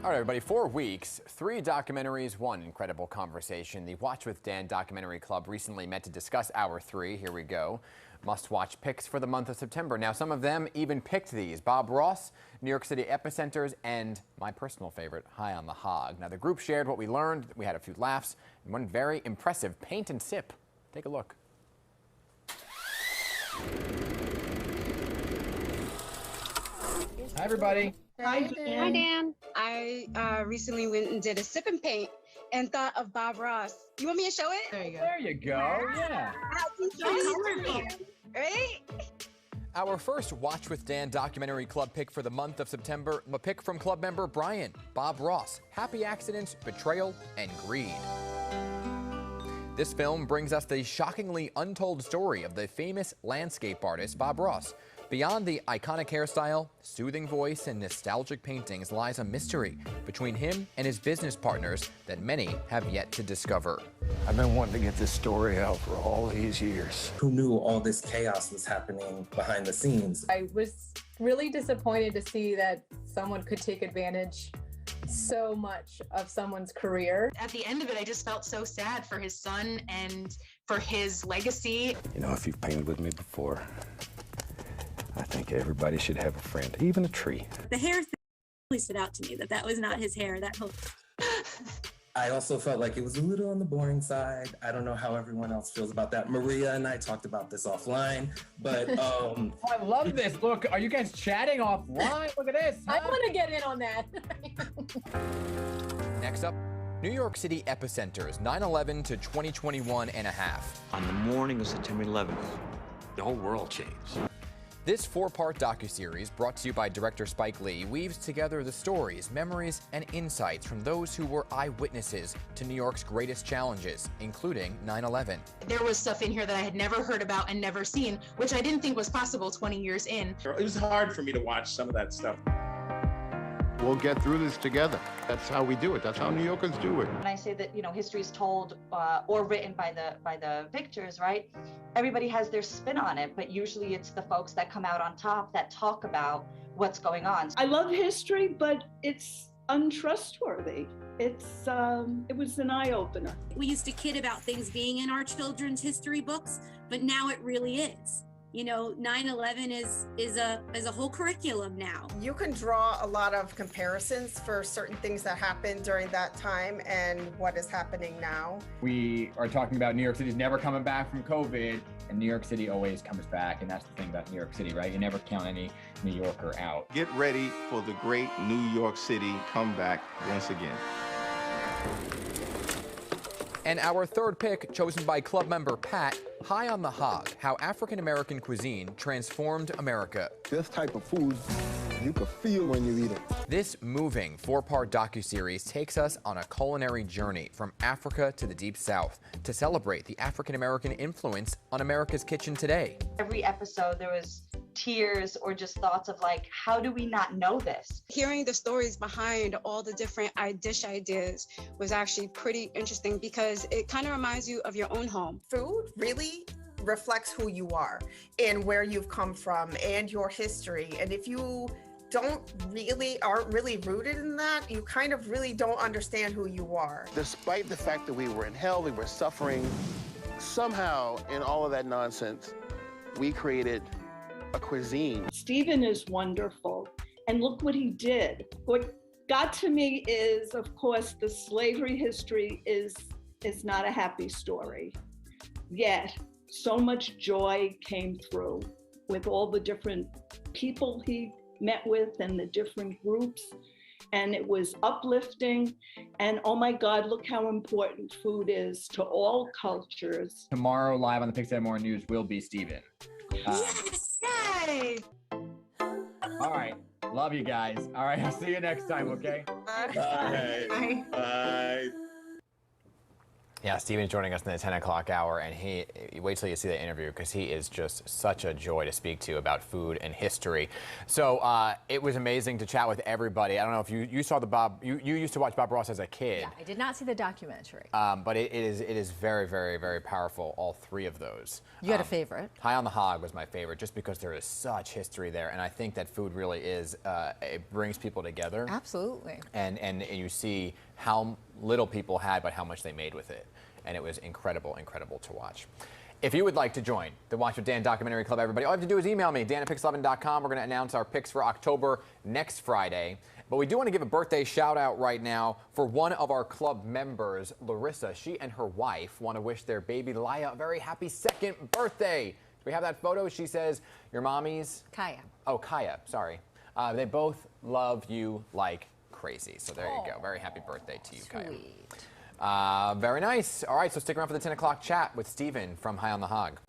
All right, everybody, 4 weeks, 3 documentaries, 1 incredible conversation. The Watch with Dan Documentary Club recently met to discuss Hour 3. Here we go. Must-watch picks for the month of September. Now, some of them even picked these. Bob Ross, New York City Epicenters, and my personal favorite, High on the Hog. Now, the group shared what we learned. We had a few laughs and one very impressive paint and sip. Take a look. Hi, everybody. Hi, Dan. Hi, Dan. I recently went and did a sip and paint and thought of Bob Ross. You want me to show it? There you go. There you go. Yeah. Right? Our first Watch with Dan Documentary Club pick for the month of September, a pick from club member Brian. Bob Ross, Happy Accidents, Betrayal, and Greed. This film brings us the shockingly untold story of the famous landscape artist Bob Ross. Beyond the iconic hairstyle, soothing voice, and nostalgic paintings lies a mystery between him and his business partners that many have yet to discover. I've been wanting to get this story out for all these years. Who knew all this chaos was happening behind the scenes? I was really disappointed to see that someone could take advantage so much of someone's career. At the end of it, I just felt so sad for his son and for his legacy. You know, if you've painted with me before, I think everybody should have a friend, even a tree. The hair thing really stood out to me, that was not his hair. That whole. I also felt like it was a little on the boring side. I don't know how everyone else feels about that. Maria and I talked about this offline, but Oh, I love this. Look, are you guys chatting offline? Look at this. I want to get in on that. Next up, New York City Epicenters, 9/11 to 2021 and a half. On the morning of September 11th, the whole world changed. This 4-part docuseries, brought to you by director Spike Lee, weaves together the stories, memories, and insights from those who were eyewitnesses to New York's greatest challenges, including 9/11. There was stuff in here that I had never heard about and never seen, which I didn't think was possible 20 years in. It was hard for me to watch some of that stuff. We'll get through this together. That's how we do it. That's how New Yorkers do it. When I say that, history is told or written by the victors, right? Everybody has their spin on it, but usually it's the folks that come out on top that talk about what's going on. I love history, but it's untrustworthy. It was an eye-opener. We used to kid about things being in our children's history books, but now it really is. 9/11 is a whole curriculum now. You can draw a lot of comparisons for certain things that happened during that time and what is happening now. We are talking about New York City's never coming back from COVID, and New York City always comes back, and that's the thing about New York City, right? You never count any New Yorker out. Get ready for the great New York City comeback once again. And our third pick, chosen by club member Pat, High on the Hog, How African-American Cuisine Transformed America. This type of food, you can feel when you eat it. This moving 4-part docuseries takes us on a culinary journey from Africa to the Deep South to celebrate the African-American influence on America's kitchen today. Every episode there was tears or just thoughts of like, how do we not know this? Hearing the stories behind all the different dish ideas was actually pretty interesting because it kind of reminds you of your own home. Food really reflects who you are and where you've come from and your history. And if you aren't really rooted in that, you kind of really don't understand who you are. Despite the fact that we were in hell, we were suffering, somehow in all of that nonsense, we created a cuisine. Stephen is wonderful, and look what he did. What got to me is, of course, the slavery history is not a happy story. Yet, so much joy came through with all the different people he met with and the different groups, and it was uplifting. And oh my God, look how important food is to all cultures. Tomorrow, live on the Pixar More News, will be Steven. Yes! Yay! All right. Love you guys. All right. I'll see you next time, okay? Bye. Bye. Bye. Yeah, Steven's joining us in the 10 o'clock hour, and wait till you see the interview because he is just such a joy to speak to about food and history. So it was amazing to chat with everybody. I don't know if you saw the you used to watch Bob Ross as a kid. Yeah, I did not see the documentary. But it is very, very, very powerful, all three of those. You had a favorite? High on the Hog was my favorite just because there is such history there, and I think that food really is, it brings people together. Absolutely. And you see how little people had, but how much they made with it. And it was incredible, incredible to watch. If you would like to join the Watch with Dan Documentary Club, everybody, all you have to do is email me, dan@pix11.com. We're going to announce our picks for October next Friday. But we do want to give a birthday shout out right now for one of our club members, Larissa. She and her wife want to wish their baby Laya a very happy 2nd birthday. Do we have that photo? She says, your mommy's? Kaya. Oh, Kaya, sorry. They both love you like crazy. So there you go. Very happy birthday to you, Kaya. Sweet. Very nice. All right, so stick around for the 10 o'clock chat with Steven from High on the Hog.